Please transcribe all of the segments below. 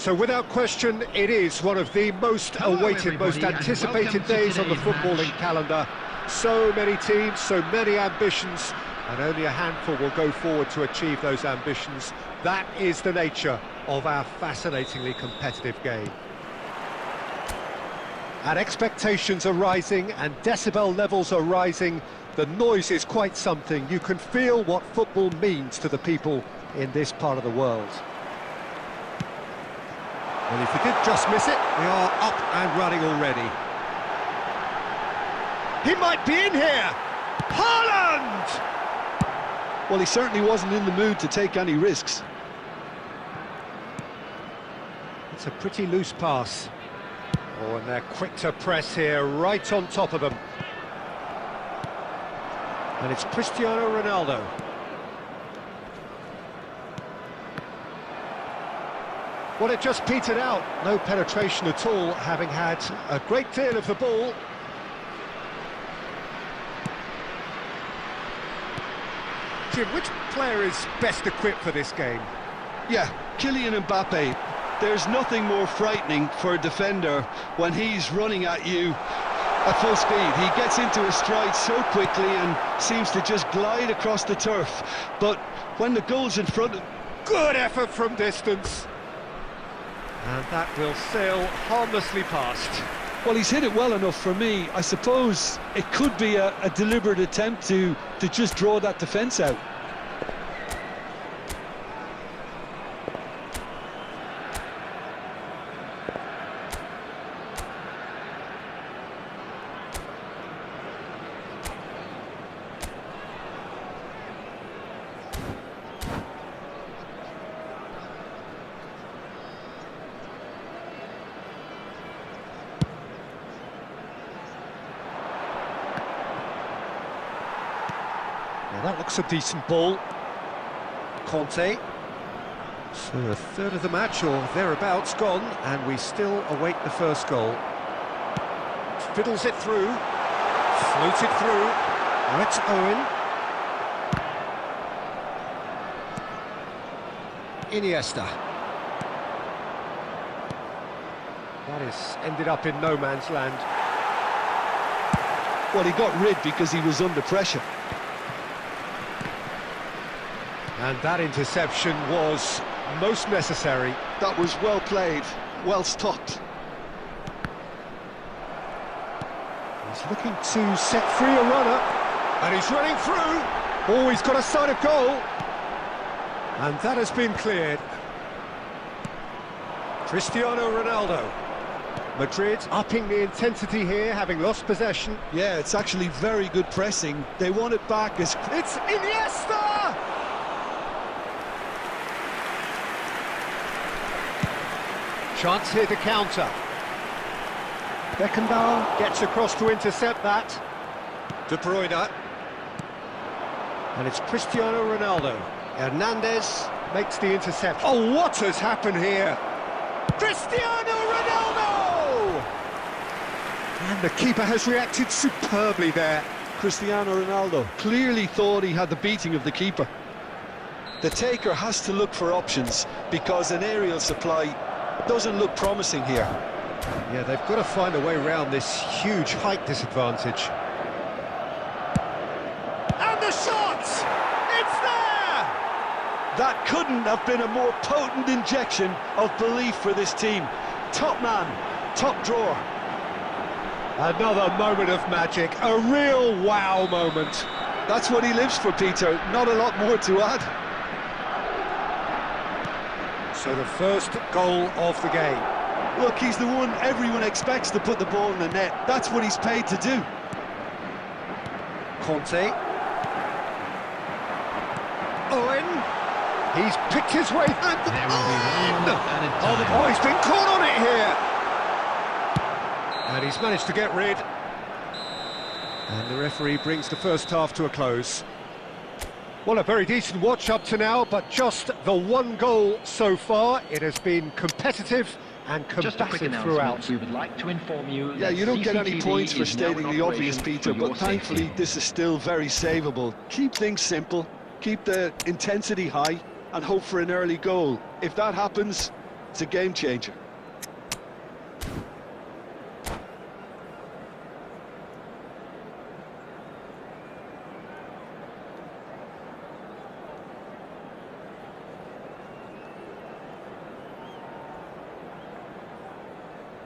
So without question, it is one of the most awaited, most anticipated days on the footballing calendar. So many teams, so many ambitions, and only a handful will go forward to achieve those ambitions. That is the nature of our fascinatingly competitive game. And expectations are rising and decibel levels are rising. The noise is quite something. You can feel what football means to the people in this part of the world. Well, if we did just miss it, we are up and running already. He might be in here! Haaland! Well, he certainly wasn't in the mood to take any risks. It's a pretty loose pass. Oh, and they're quick to press here, right on top of them. And it's Cristiano Ronaldo. Well, it just petered out. No penetration at all, having had a great deal of the ball. Jim, which player is best equipped for this game? Yeah, Kylian Mbappe. There's nothing more frightening for a defender when he's running at you at full speed. He gets into his stride so quickly and seems to just glide across the turf. But when the goal's in front... Good effort from distance. And that will sail harmlessly past. Well, he's hit it well enough for me. I suppose it could be a deliberate attempt to just draw that defence out. Well, that looks a decent ball. Conte. So a third of the match or thereabouts gone, and we still await the first goal. Fiddles it through. Floated through. Now it's Owen. Iniesta. That is ended up in no man's land. Well, he got rid because he was under pressure. And that interception was most necessary. That was well played, well stopped. He's looking to set free a runner, and he's running through. Oh, he's got a sight of goal. And that has been cleared. Cristiano Ronaldo. Madrid upping the intensity here, having lost possession. Yeah, it's actually very good pressing. They want it back as... It's Iniesta! Chance here to counter. Beckenbauer gets across to intercept that. De Bruyne. And it's Cristiano Ronaldo. Hernandez makes the interception. Oh, what has happened here? Cristiano Ronaldo! And the keeper has reacted superbly there. Cristiano Ronaldo clearly thought he had the beating of the keeper. The taker has to look for options because an aerial supply doesn't look promising here. Yeah, they've got to find a way around this huge height disadvantage. And the shot! It's there! That couldn't have been a more potent injection of belief for this team. Top man, top drawer. Another moment of magic, a real wow moment. That's what he lives for, Peter, not a lot more to add. So the first goal of the game. Look, he's the one everyone expects to put the ball in the net. That's what he's paid to do. Conte. Owen. He's picked his way. Oh, he's been caught on it here. And he's managed to get rid. And the referee brings the first half to a close. Well, a very decent watch up to now, but just the one goal so far. It has been competitive and combative throughout. We would like to inform you yeah, you don't get any points for stating the obvious, Peter, but thankfully this is still very savable. Keep things simple, keep the intensity high, and hope for an early goal. If that happens, It's a game changer.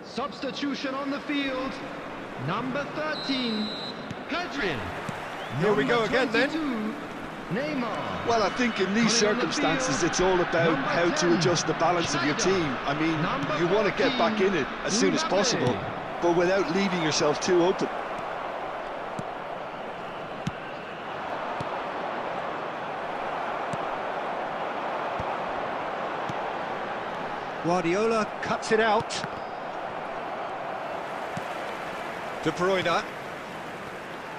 Substitution on the field. Number 13, Hadrian. Here we go again then. Neymar. Well, I think in these circumstances it's all about how to adjust the balance of your team. I mean, you want to get back in it as soon as possible, but without leaving yourself too open. Guardiola cuts it out. De Bruyne.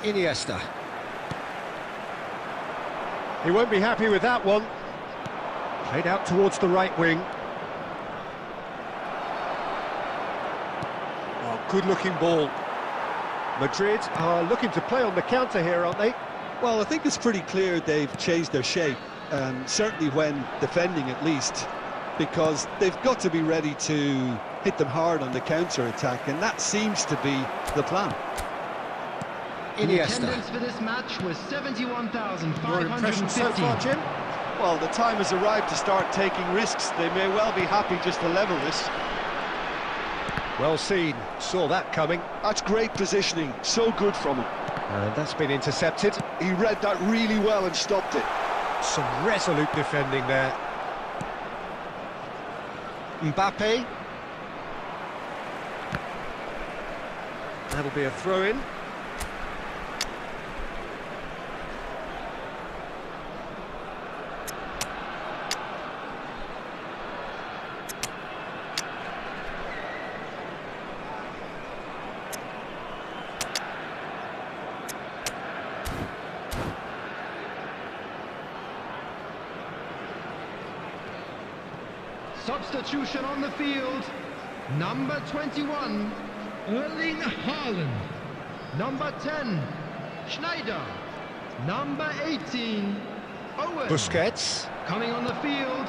Iniesta. He won't be happy with that one. Played out towards the right wing. Oh, good-looking ball. Madrid are looking to play on the counter here, aren't they? Well, I think it's pretty clear they've changed their shape, certainly when defending at least, because they've got to be ready to hit them hard on the counter-attack, and that seems to be the plan. The attendance for this match was 71,550. Your impression so far, Jim? Well, the time has arrived to start taking risks. They may well be happy just to level this. Well seen, saw that coming. That's great positioning, so good from him. And that's been intercepted. He read that really well and stopped it. Some resolute defending there. Mbappe. That'll be a throw-in. Substitution on the field. Number 21, Erling Haaland. Number 10, Schneider. Number 18, Owen. Busquets. Coming on the field,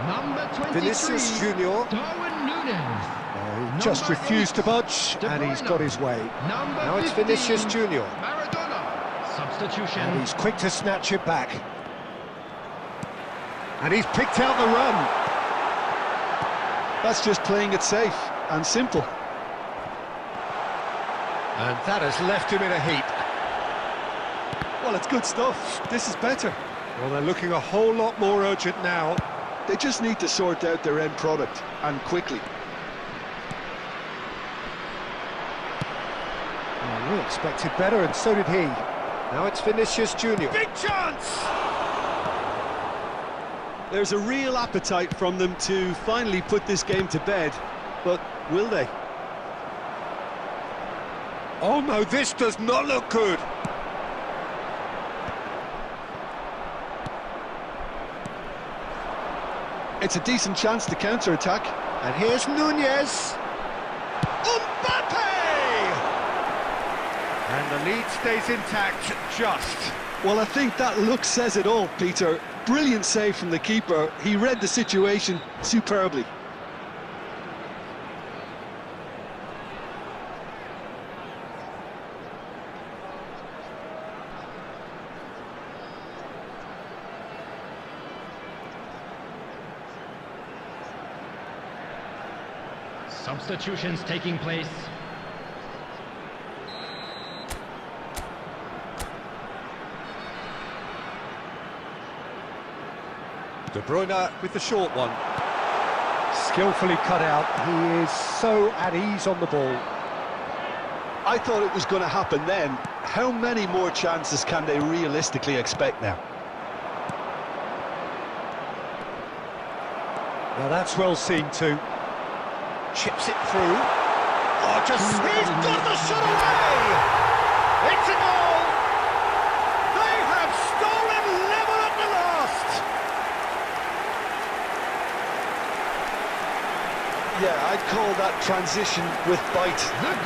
number 23, Vinicius Junior. Darwin Núñez. He just refused to budge, and he's got his way. Now it's Vinicius Junior. Maradona. Substitution. And he's quick to snatch it back. And he's picked out the run. That's just playing it safe and simple. And that has left him in a heap. Well, it's good stuff. This is better. Well, they're looking a whole lot more urgent now. They just need to sort out their end product, and quickly. Well, we expected better, and so did he. Now it's Vinicius Junior. Big chance! There's a real appetite from them to finally put this game to bed, but will they? Oh no, this does not look good. It's a decent chance to counter-attack. And here's Núñez. Mbappe! And the lead stays intact, just. Well, I think that look says it all, Peter. Brilliant save from the keeper. He read the situation superbly. Substitutions taking place. De Bruyne with the short one. Skillfully cut out. He is so at ease on the ball. I thought it was going to happen then. How many more chances can they realistically expect now? Now that's well seen too. Chips it through. Oh, he's got the shot away! It's a goal! They have stolen level at the last! Yeah, I'd call that transition with bite.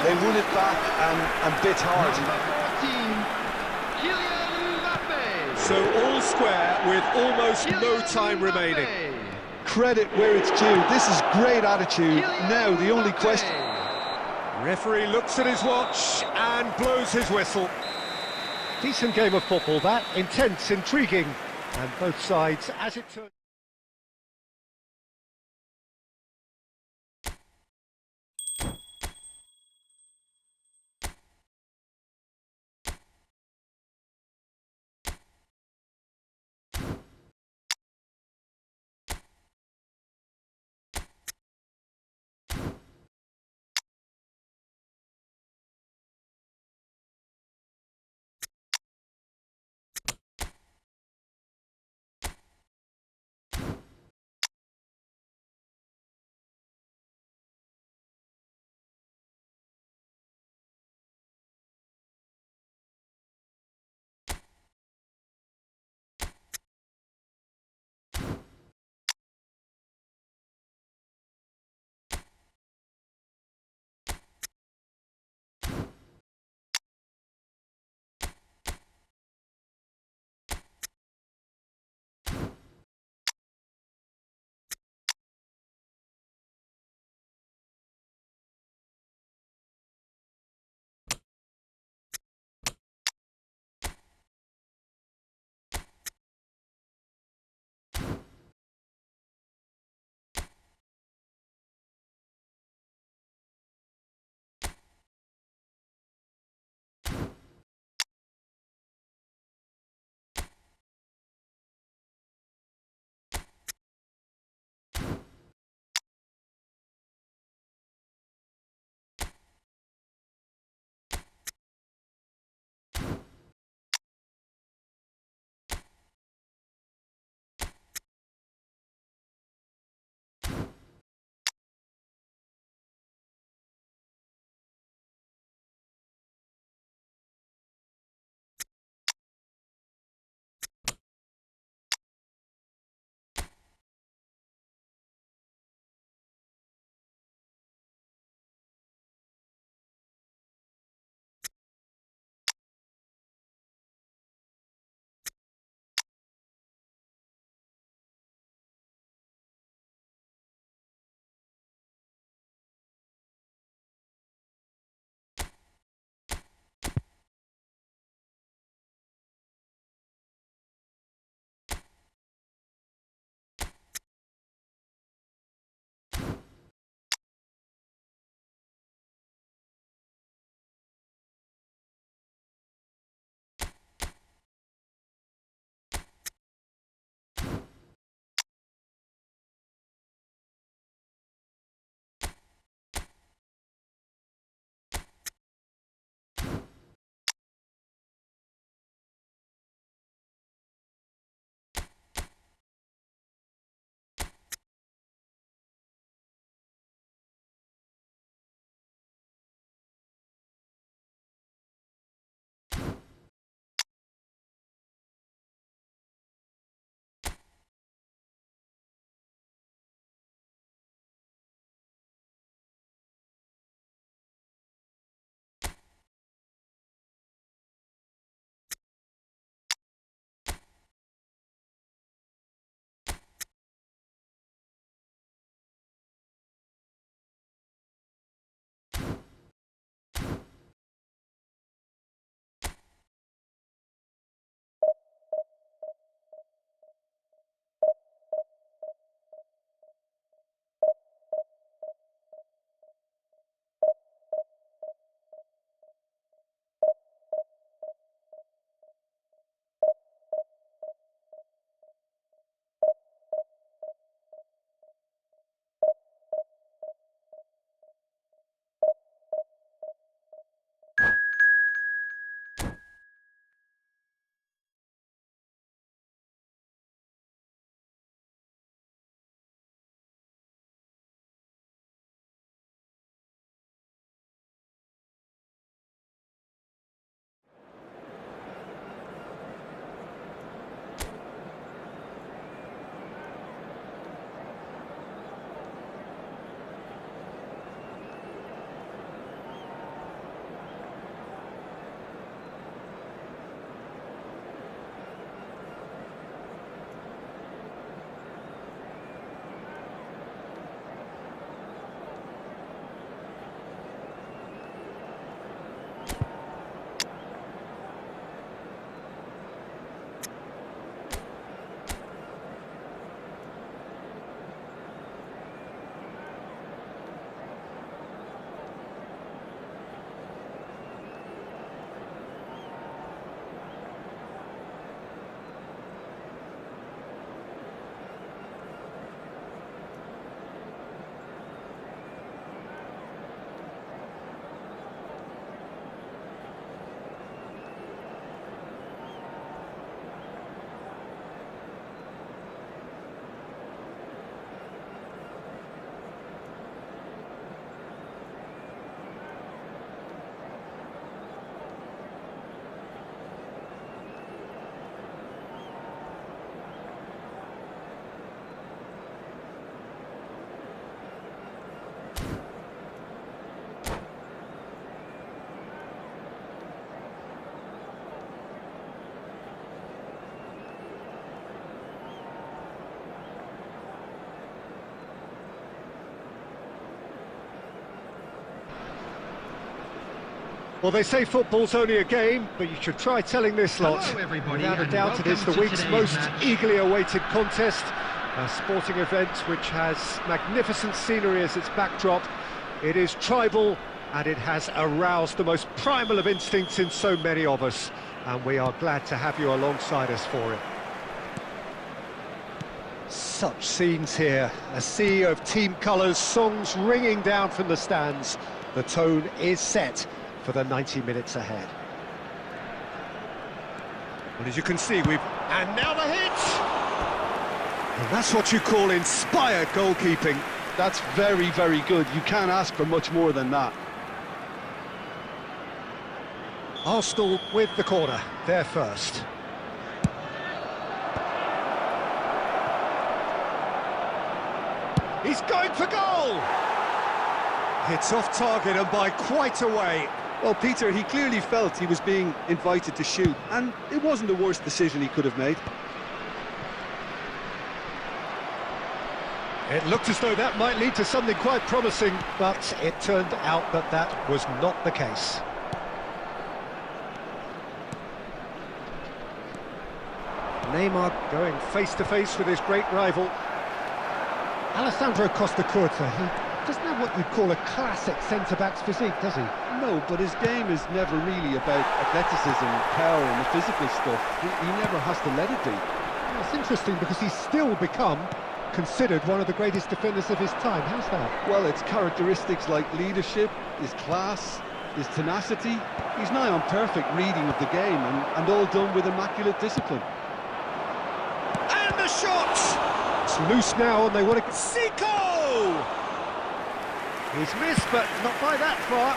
They won it back and bit hard. Number 14, Kylian Mbappe. So all square with almost no time remaining. credit where it's due. This is great attitude. Now, the only question... Referee looks at his watch and blows his whistle. Decent game of football that, intense, intriguing, and both sides, as it turned... Well, they say football's only a game, but you should try telling this lot. Hello, everybody, Without a and doubt, it is the welcome to week's today's most match. eagerly awaited contest. A sporting event which has magnificent scenery as its backdrop. It is tribal, and it has aroused the most primal of instincts in so many of us. And we are glad to have you alongside us for it. Such scenes here, a sea of team colours, songs ringing down from the stands. The tone is set for the 90 minutes ahead. Well, as you can see, and now the hit! And that's what you call inspired goalkeeping. That's very, very good. You can't ask for much more than that. Arsenal with the corner, they're first. He's going for goal! It's off target and by quite a way. Well, Peter, he clearly felt he was being invited to shoot, and it wasn't the worst decision he could have made. It looked as though that might lead to something quite promising, but it turned out that that was not the case. Neymar going face-to-face with his great rival. Alessandro Costa Curta, he doesn't have what you'd call a classic centre-back's physique, does he? No, but his game is never really about athleticism, power and the physical stuff. He never has to let it be. Well, it's interesting because he's still become considered one of the greatest defenders of his time. How's that? Well, it's characteristics like leadership, his class, his tenacity. He's nigh on perfect reading of the game and all done with immaculate discipline. And the shot! It's loose now and they want to... Zico! He's missed, but not by that far.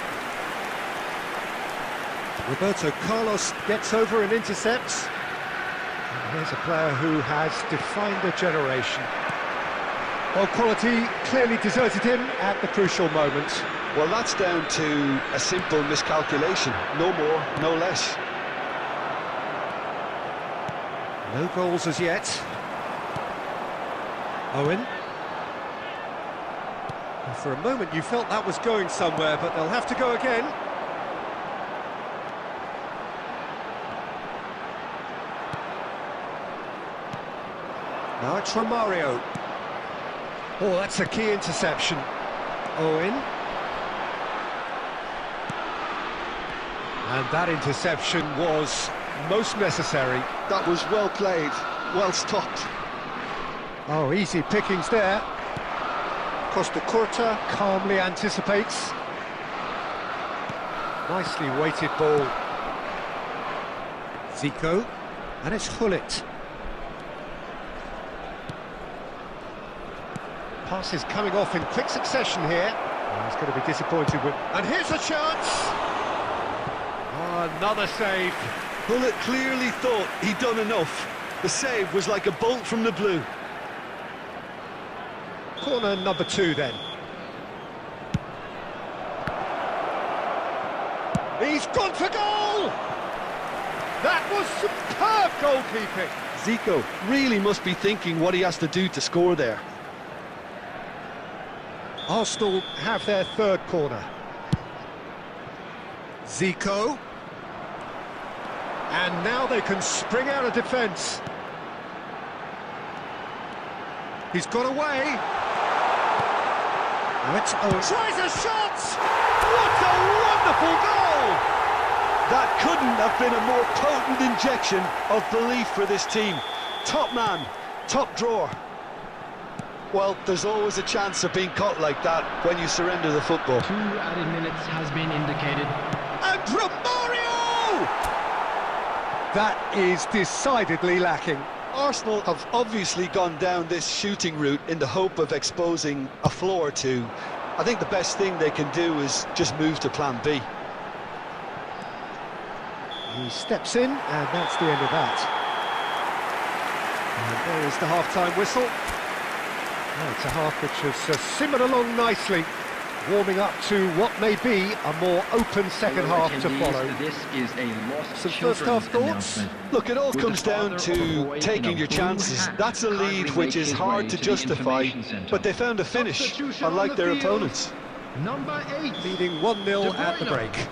Roberto Carlos gets over and intercepts. And here's a player who has defined a generation. Well, quality clearly deserted him at the crucial moment. Well, that's down to a simple miscalculation. No more, no less. No goals as yet. Owen. And for a moment you felt that was going somewhere, but they'll have to go again. Now it's Romario. Oh, that's a key interception. Owen. And that interception was most necessary. That was well played, well stopped. Oh, easy pickings there. Costa Curta calmly anticipates. Nicely weighted ball. Zico. And it's Hullet. Passes coming off in quick succession here. Oh, he's going to be disappointed with... And here's a chance! Oh, another save. Hullet clearly thought he'd done enough. The save was like a bolt from the blue. Corner number 2 then. He's gone for goal! That was superb goalkeeping. Zico really must be thinking what he has to do to score there. Arsenal have their third corner. Zico. And now they can spring out of defence. He's got away. Let's Owen. Tries a shot! What a wonderful goal! That couldn't have been a more potent injection of belief for this team. Top man, top drawer. Well, there's always a chance of being caught like that when you surrender the football. 2 added minutes has been indicated. And Romario! That is decidedly lacking. Arsenal have obviously gone down this shooting route in the hope of exposing a flaw or two. I think the best thing they can do is just move to plan B. He steps in, and that's the end of that. And there is the half-time whistle. Oh, it's a half which has simmered along nicely, warming up to what may be a more open second half to follow. This is a lost Some first half thoughts? Look, it all comes down to taking your chances. That's a lead which is hard to justify, but they found a finish, unlike their opponents. Number 8. Leading 1-0 at the break.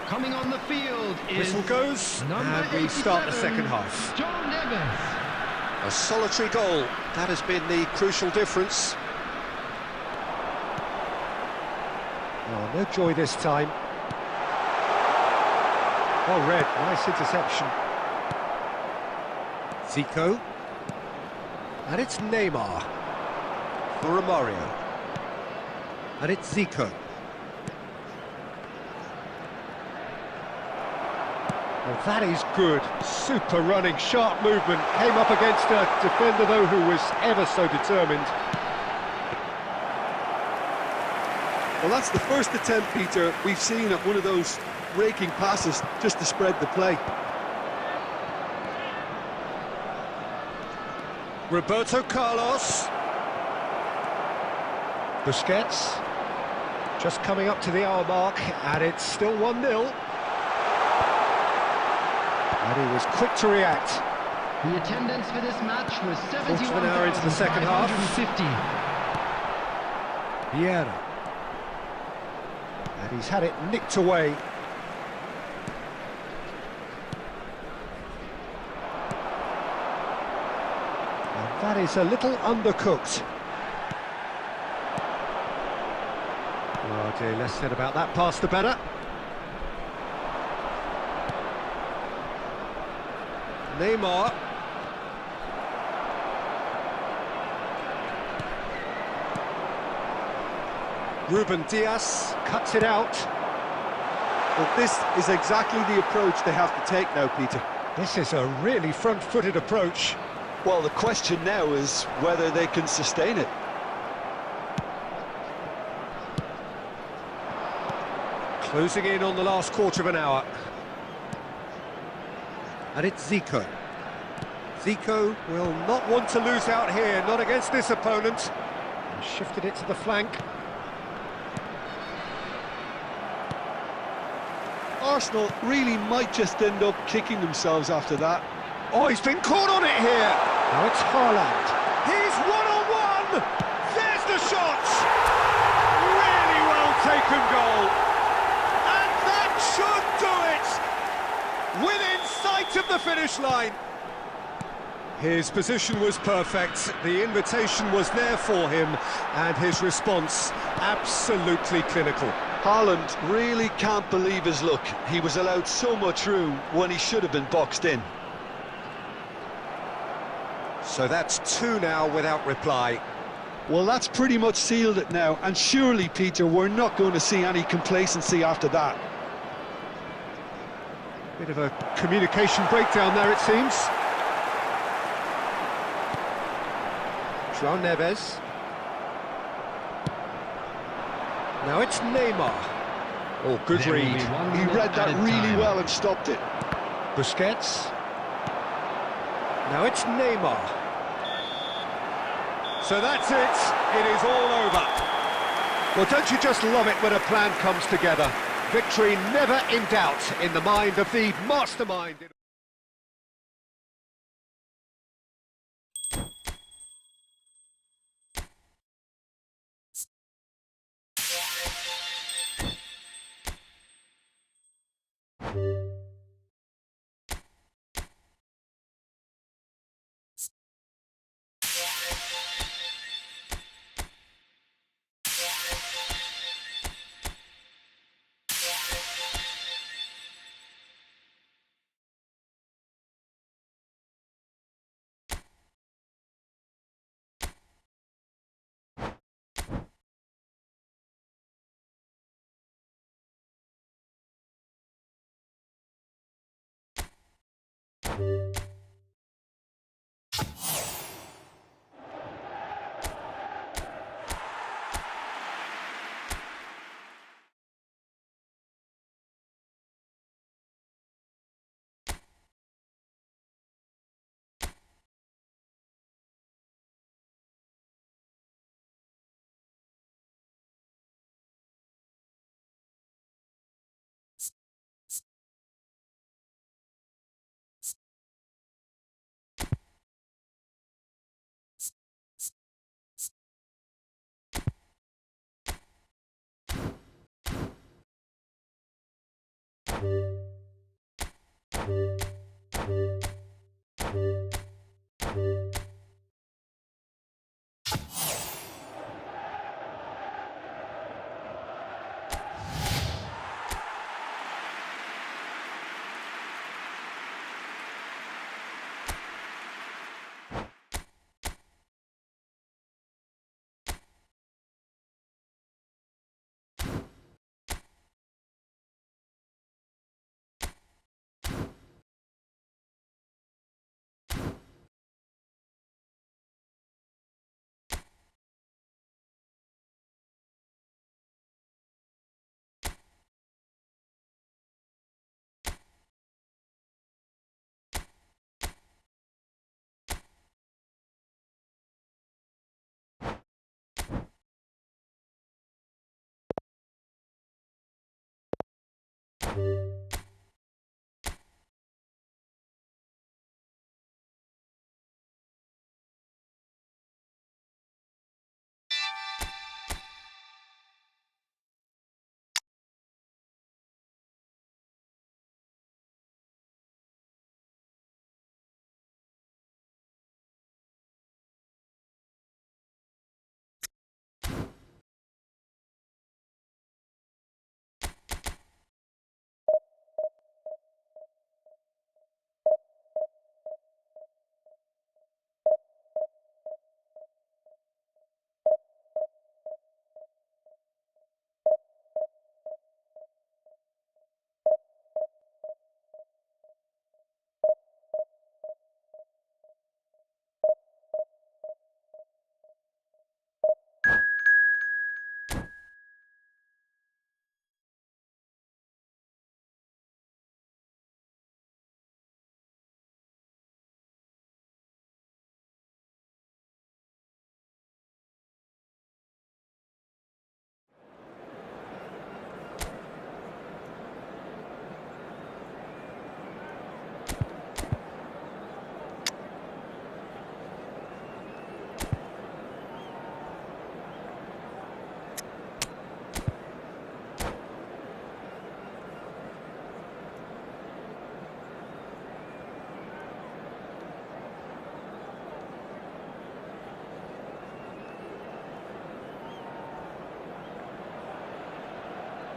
Coming on the field is Whistle goes, number and we start the 87, second half. John Neves. A solitary goal, that has been the crucial difference. Oh, no joy this time. Oh, Red, nice interception. Zico. And it's Neymar. For Romario. And it's Zico. Well, that is good. Super running, sharp movement. Came up against a defender, though, who was ever so determined. Well, that's the first attempt, Peter, we've seen at one of those raking passes just to spread the play. Roberto Carlos. Busquets. Just coming up to the hour mark, and it's still 1-0. And he was quick to react. The attendance for this match was Quarter of an hour into the second half. 71,550. Vieira. And he's had it nicked away. And that is a little undercooked. Oh dear, less said about that pass the better. Neymar. Ruben Diaz cuts it out. Well, this is exactly the approach they have to take now, Peter. This is a really front-footed approach. Well, the question now is whether they can sustain it. Closing in on the last quarter of an hour. And it's Zico. Zico will not want to lose out here, not against this opponent. And shifted it to the flank. Arsenal really might just end up kicking themselves after that. Oh, he's been caught on it here. Now it's Haaland. He's one-on-one. There's the shot. Really well taken goal. And that should do it. Within sight of the finish line. His position was perfect. The invitation was there for him. And his response absolutely clinical. Haaland really can't believe his luck. He was allowed so much room when he should have been boxed in. So that's two now without reply. Well, that's pretty much sealed it now, and surely, Peter, we're not going to see any complacency after that. Bit of a communication breakdown there, it seems. João Neves. Now it's Neymar. Oh, good There read. He read that really well and stopped it. Busquets. Now it's Neymar. So that's it. It is all over. Well, don't you just love it when a plan comes together? Victory never in doubt in the mind of the mastermind.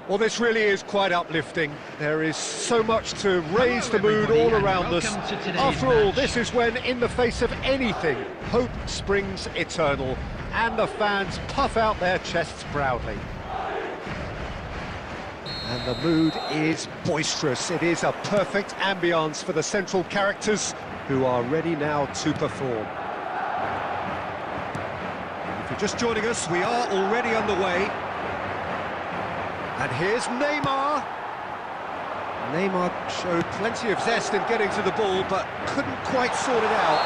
Well, this really is quite uplifting. There is so much to raise the mood all around us. After all, this is when, in the face of anything, hope springs eternal, and the fans puff out their chests proudly. And the mood is boisterous. It is a perfect ambience for the central characters, who are ready now to perform. If you're just joining us, we are already underway. And here's Neymar. Neymar showed plenty of zest in getting to the ball, but couldn't quite sort it out.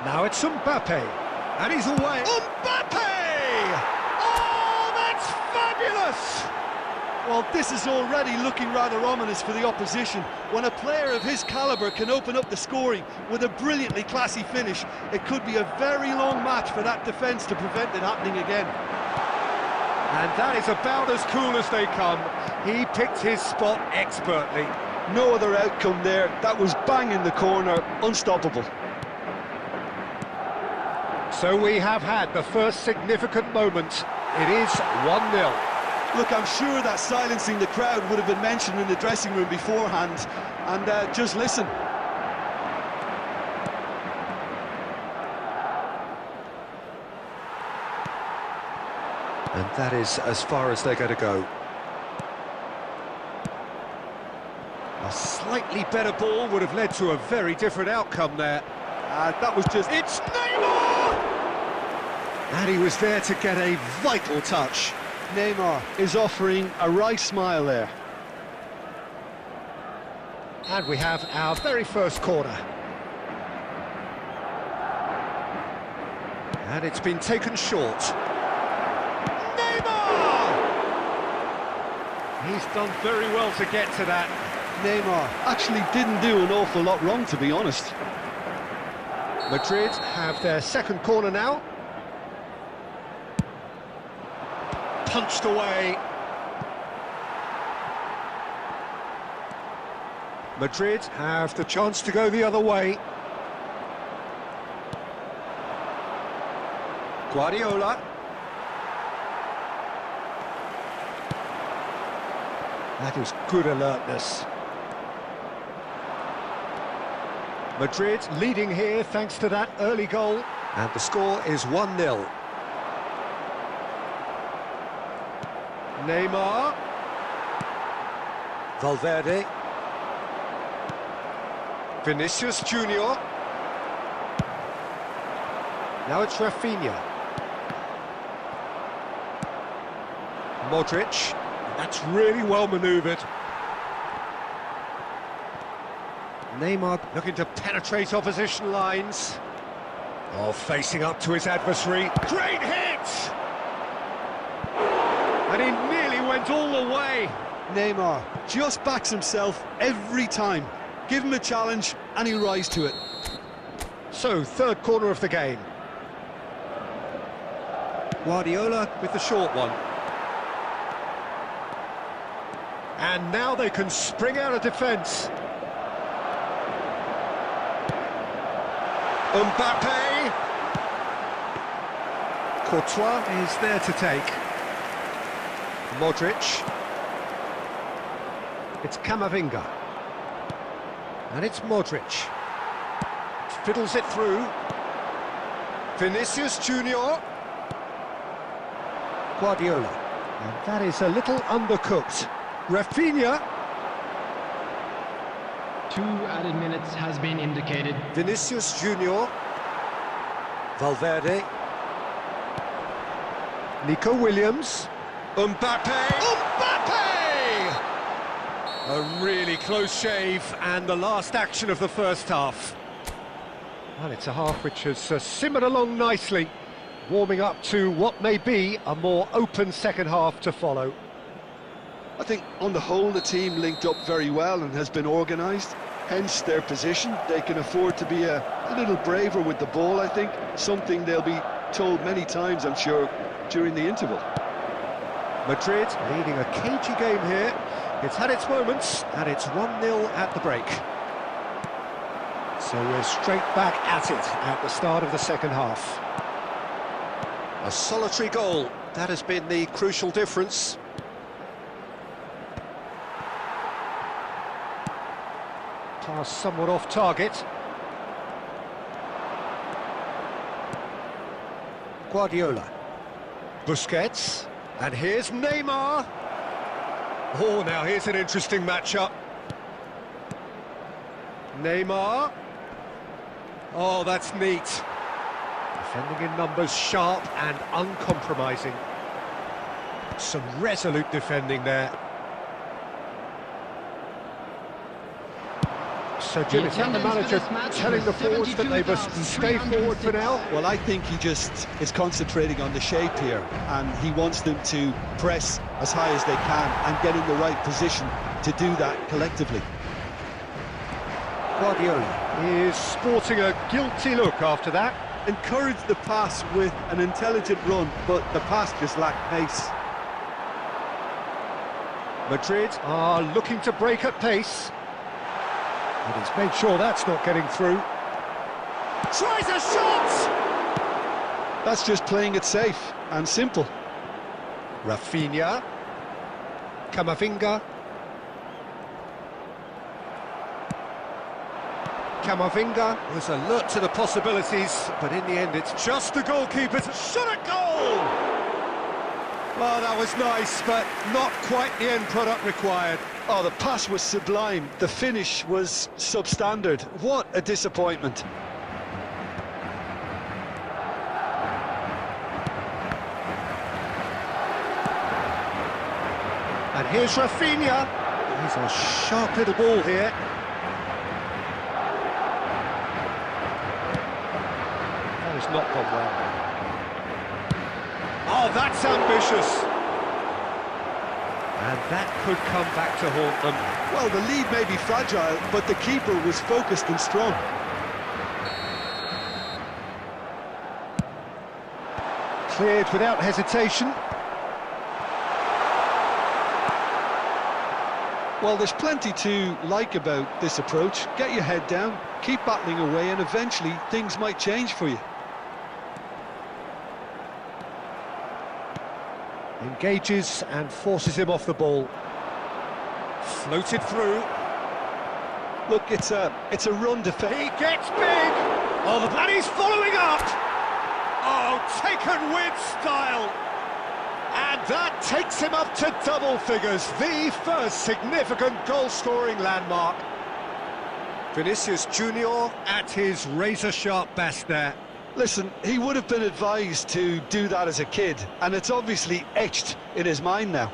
Now it's Mbappe, and he's away. Mbappe! Well, this is already looking rather ominous for the opposition. When a player of his calibre can open up the scoring with a brilliantly classy finish, it could be a very long match for that defence to prevent it happening again. And that is about as cool as they come. He picked his spot expertly. No other outcome there. That was bang in the corner, unstoppable. So we have had the first significant moment. It is 1-0. Look, I'm sure that silencing the crowd would have been mentioned in the dressing room beforehand. And just listen. And that is as far as they're going to go. A slightly better ball would have led to a very different outcome there. That was just... It's Neymar! And he was there to get a vital touch. Neymar is offering a right smile there. And we have our very first corner. And it's been taken short. Neymar! He's done very well to get to that. Neymar actually didn't do an awful lot wrong, to be honest. Madrid have their second corner now. Punched away. Madrid have the chance to go the other way. Guardiola. That is good alertness. Madrid leading here thanks to that early goal. And the score is 1-0. Neymar. Valverde. Vinicius Junior. Now it's Rafinha. Modric. That's really well manoeuvred. Neymar looking to penetrate opposition lines. Oh, facing up to his adversary. Great hit! And he nearly went all the way. Neymar just backs himself every time. Give him a challenge and he'll rise to it. So, third corner of the game. Guardiola with the short one. And now they can spring out of defence. Mbappe. Courtois is there to take. Modric. It's Camavinga. And it's Modric. Fiddles it through. Vinicius Junior. Guardiola. And that is a little undercooked. Rafinha. 2 added minutes has been indicated. Vinicius Junior. Valverde. Nico Williams. Mbappe. Mbappe! A really close shave, and the last action of the first half. Well, it's a half which has simmered along nicely, warming up to what may be a more open second half to follow. I think on the whole the team linked up very well and has been organised, hence their position. They can afford to be a little braver with the ball, I think, something they'll be told many times, I'm sure, during the interval. Madrid leading a cagey game here. It's had its moments, and it's 1-0 at the break. So we're straight back at it at the start of the second half. A solitary goal, that has been the crucial difference. Pass somewhat off target. Guardiola. Busquets. And here's Neymar. Oh, now here's an interesting matchup. Neymar. Oh, that's neat. Defending in numbers, sharp and uncompromising. Some resolute defending there. So, Jim, is that the manager telling the forwards that they must stay forward for now? Well, I think he just is concentrating on the shape here, and he wants them to press as high as they can and get in the right position to do that collectively. Guardiola is sporting a guilty look after that. Encouraged the pass with an intelligent run, but the pass just lacked pace. Madrid are looking to break at pace. And he's made sure that's not getting through. Tries a shot! That's just playing it safe and simple. Rafinha. Camavinga. Camavinga was alert to the possibilities, but in the end it's just the goalkeeper's shot at goal! Well, that was nice, but not quite the end product required. Oh, the pass was sublime. The finish was substandard. What a disappointment. And here's Rafinha. He's a sharp little ball here. That has not gone well. Oh, that's ambitious. And that could come back to haunt them. Well, the lead may be fragile, but the keeper was focused and strong. Cleared without hesitation. Well, there's plenty to like about this approach. Get your head down, keep battling away, and eventually things might change for you. Engages and forces him off the ball. Floated through. Look, it's a run defense. He gets big! Oh, and he's following up! Oh, taken with style! And that takes him up to double figures, the first significant goal-scoring landmark. Vinicius Junior at his razor-sharp best there. Listen, he would have been advised to do that as a kid, and it's obviously etched in his mind now.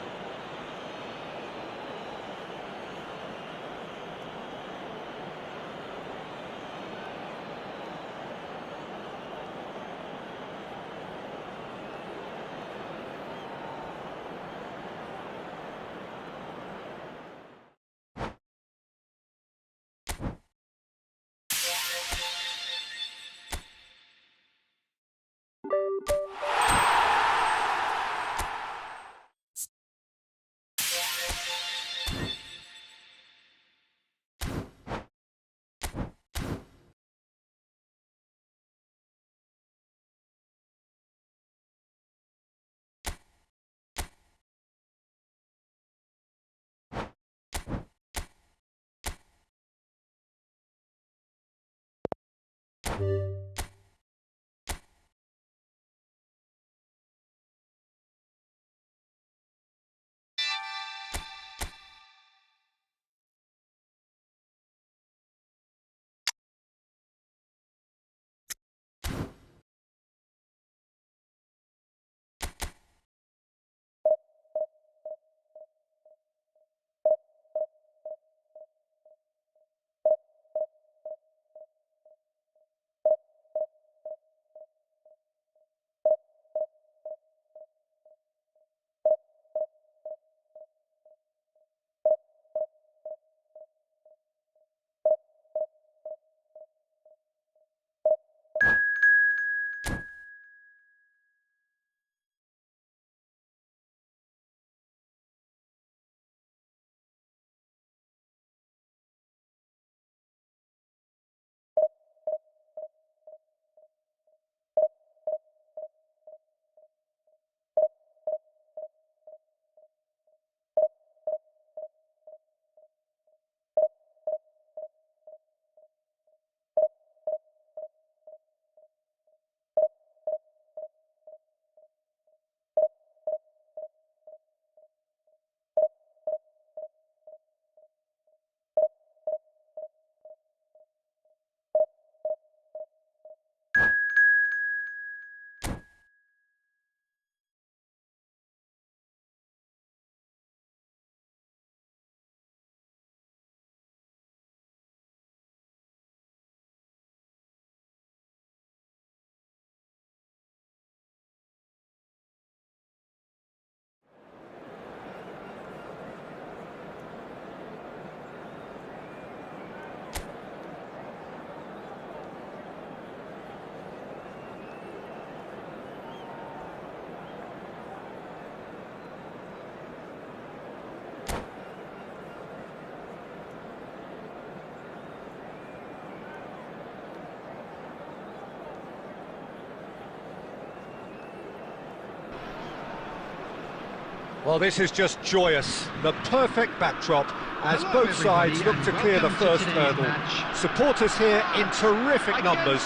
Well, this is just joyous. The perfect backdrop as both sides look to clear the first hurdle. Supporters here in terrific numbers,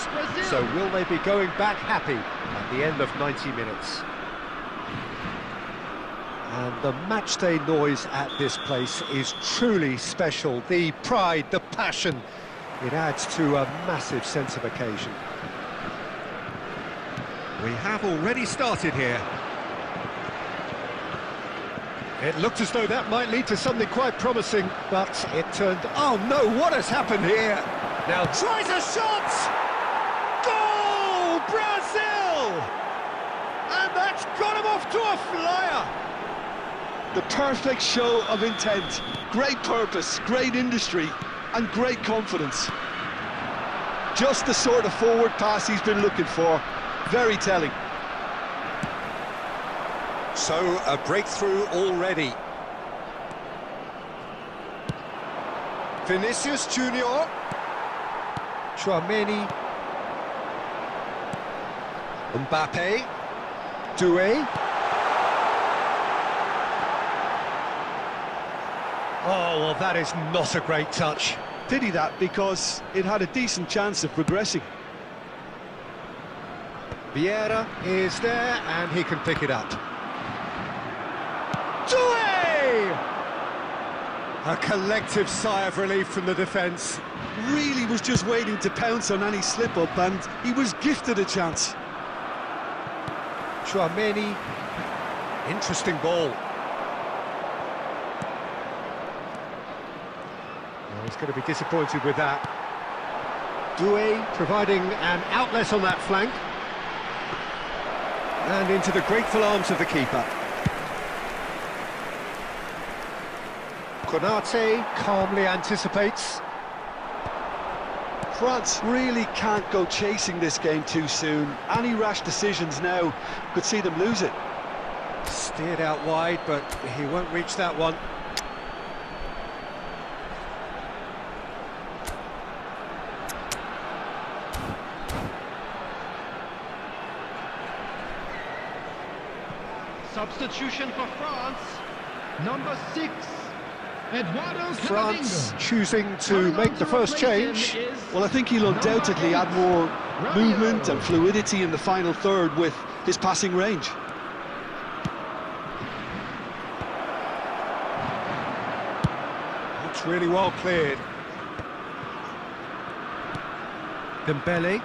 so will they be going back happy at the end of 90 minutes? And the matchday noise at this place is truly special. The pride, the passion, it adds to a massive sense of occasion. We have already started here. It looked as though that might lead to something quite promising, but it turned... Oh no, what has happened here? Now tries a shot! Goal! Brazil! And that's got him off to a flyer! The perfect show of intent. Great purpose, great industry, and great confidence. Just the sort of forward pass he's been looking for. Very telling. So, a breakthrough already. Vinicius Junior. Chouameni. Mbappe. Doué. Oh, well, that is not a great touch. Pity that, because it had a decent chance of progressing. Vieira is there, and he can pick it up. Doué! A collective sigh of relief from the defence. Really was just waiting to pounce on any slip-up, and he was gifted a chance. Chouameni. Interesting ball. Well, he's going to be disappointed with that. Doué providing an outlet on that flank. And into the grateful arms of the keeper. Konate calmly anticipates. France really can't go chasing this game too soon. Any rash decisions now could see them lose it. Steered out wide, but he won't reach that one. Substitution for France. Number 6. Eduardo France Camavinga. choosing to make the first change. Well, I think he'll undoubtedly add more movement and fluidity in the final third with his passing range. It's really well cleared. Dembele.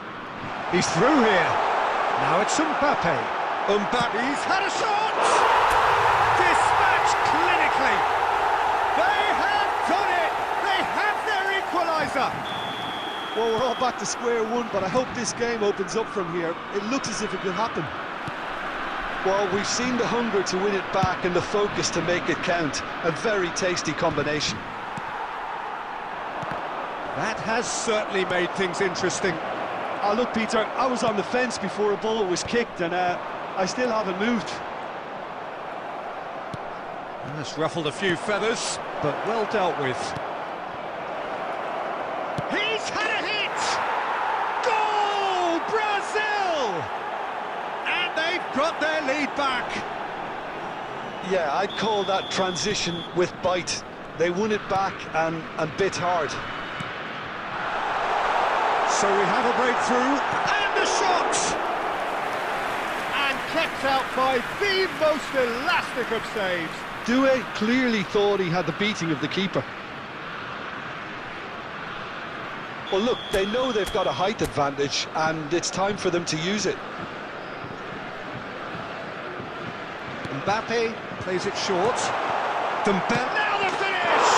He's through here. Now it's Mbappe. Mbappe's had a shot! Dispatched clinically. They have done it! They have their equaliser! Well, we're all back to square one, but I hope this game opens up from here. It looks as if it could happen. Well, we've seen the hunger to win it back and the focus to make it count. A very tasty combination. That has certainly made things interesting. Oh, look, Peter, I was on the fence before a ball was kicked, and I still haven't moved. That's ruffled a few feathers, but well dealt with. He's had a hit! Goal! Brazil! And they've got their lead back. Yeah, I'd call that transition with bite. They won it back and bit hard. So we have a breakthrough, and a shot! And kept out by the most elastic of saves. Doué clearly thought he had the beating of the keeper. Well, look, they know they've got a height advantage, and it's time for them to use it. Mbappe plays it short. Dembele. Now the finish!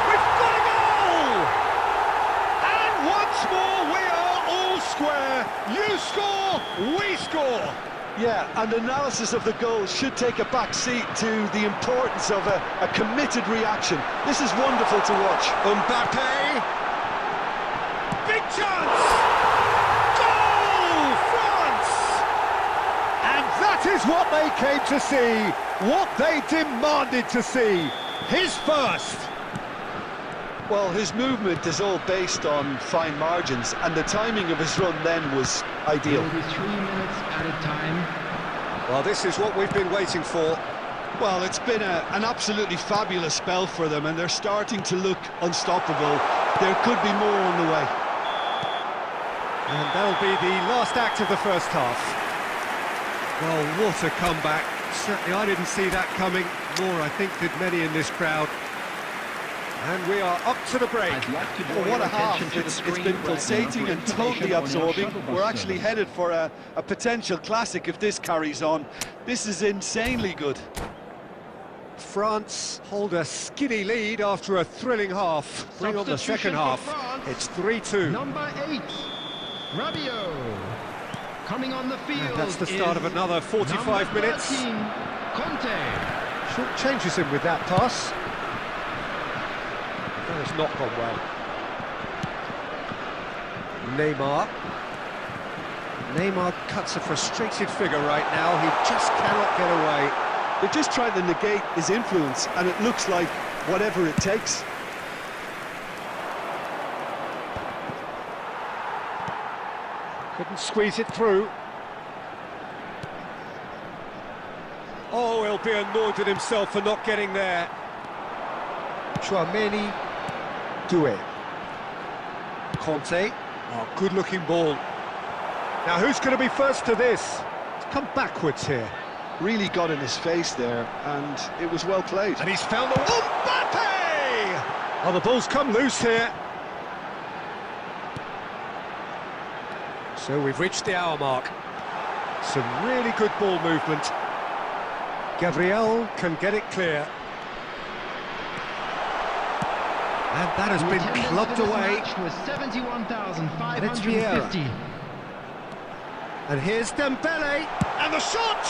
We've got a goal! And once more we are all square. You score, we score. Yeah, and analysis of the goal should take a back seat to the importance of a committed reaction. This is wonderful to watch. Mbappe. Big chance! Goal! France! And that is what they came to see, what they demanded to see. His first. Well, his movement is all based on fine margins, and the timing of his run then was ideal. It'll be 3 minutes at a time. Well, this is what we've been waiting for. Well, it's been an absolutely fabulous spell for them, and they're starting to look unstoppable. There could be more on the way. And that'll be the last act of the first half. Well, what a comeback. Certainly I didn't see that coming, nor I think did many in this crowd. And we are up to the break. Well, what a half. It's been pulsating and totally absorbing. We're actually headed for a potential classic if this carries on. This is insanely good. France hold a skinny lead after a thrilling half. Bring on the second half. It's 3-2. Number 8, Rabiot. Coming on the field. And that's the start of another 45 minutes. 13, Conte. Short changes him with that pass. That has not gone well. Neymar cuts a frustrated figure right now. He just cannot get away. They're just trying to negate his influence, and it looks like whatever it takes. Couldn't squeeze it through. Oh, he'll be annoyed with himself for not getting there. Tchouameni, Doué. Conte. Oh, good-looking ball. Now, who's going to be first to this? It's come backwards here. Really got in his face there, and it was well played. And he's found the... Mbappe! Oh, the ball's come loose here. So we've reached the hour mark. Some really good ball movement. Gabriel can get it clear. And that has been clubbed away. Was 71,550. And here's Dembele, and the shot!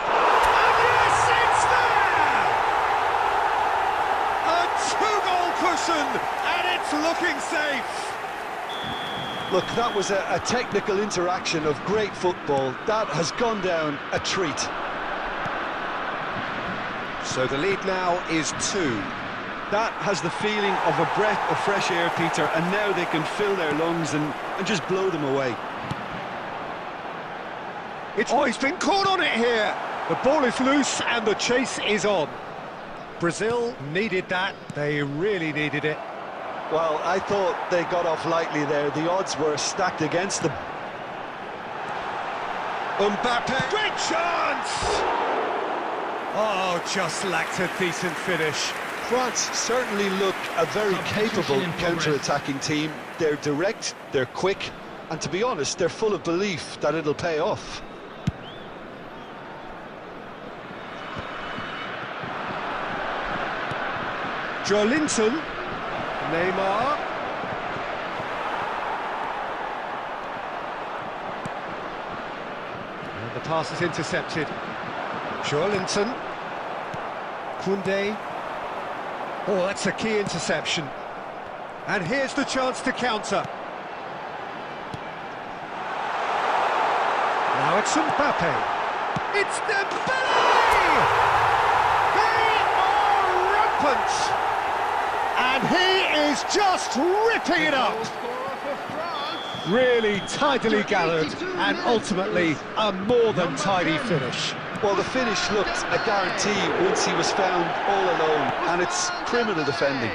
And yes, it's there! A two-goal cushion, and it's looking safe. Look, that was a technical interaction of great football. That has gone down a treat. So the lead now is 2. That has the feeling of a breath of fresh air, Peter, and now they can fill their lungs and just blow them away. He's been caught on it here. The ball is loose and the chase is on. Brazil needed that. They really needed it. Well, I thought they got off lightly there. The odds were stacked against them. Mbappe, great chance! Oh, just lacked a decent finish. France certainly look a very capable counter-attacking team. They're direct, they're quick, and to be honest, they're full of belief that it'll pay off. Joelinton, Neymar. And the pass is intercepted. Joelinton. Koundé. Oh, that's a key interception. And here's the chance to counter. Now it's Mbappe. It's Dembele! They are rampant! And he is just ripping it up! Really tidily gathered, and ultimately a more than tidy finish. Well, the finish looked a guarantee once he was found all alone, and it's criminal defending.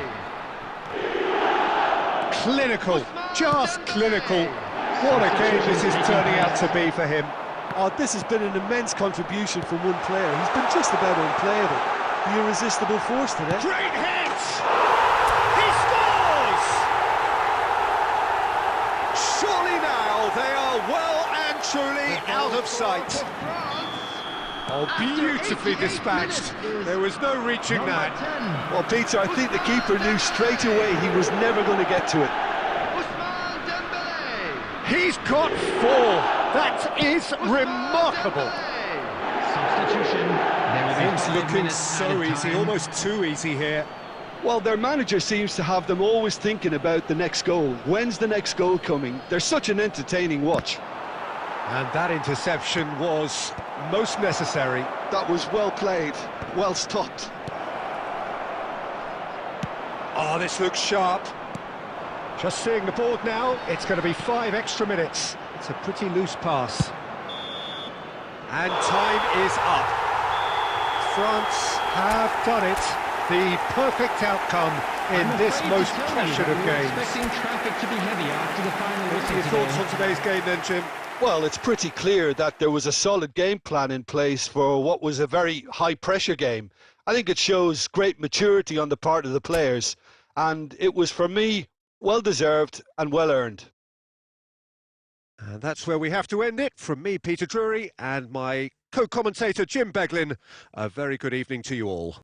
Clinical, just clinical. What a game this is turning out to be for him. Oh, this has been an immense contribution from one player. He's been just about unplayable. The irresistible force today. Great hit! He scores! Surely now they are well and truly out of sight. Oh, beautifully dispatched. There was no reaching that. Well, Peter, I think the keeper knew straight away he was never going to get to it. He's got 4. That is remarkable. Substitution. Things looking so easy, almost too easy here. Well, their manager seems to have them always thinking about the next goal. When's the next goal coming? They're such an entertaining watch. And that interception was most necessary. That was well played, well stopped. Oh, this looks sharp. Just seeing the board now, it's going to be 5 extra minutes. It's a pretty loose pass. And time is up. France have done it. The perfect outcome in this most pressured of games. Expecting traffic to be heavy after the final What are whistle your thoughts on today's game then, Jim? Well, it's pretty clear that there was a solid game plan in place for what was a very high-pressure game. I think it shows great maturity on the part of the players, and it was, for me, well-deserved and well-earned. And that's where we have to end it. From me, Peter Drury, and my co-commentator, Jim Beglin, a very good evening to you all.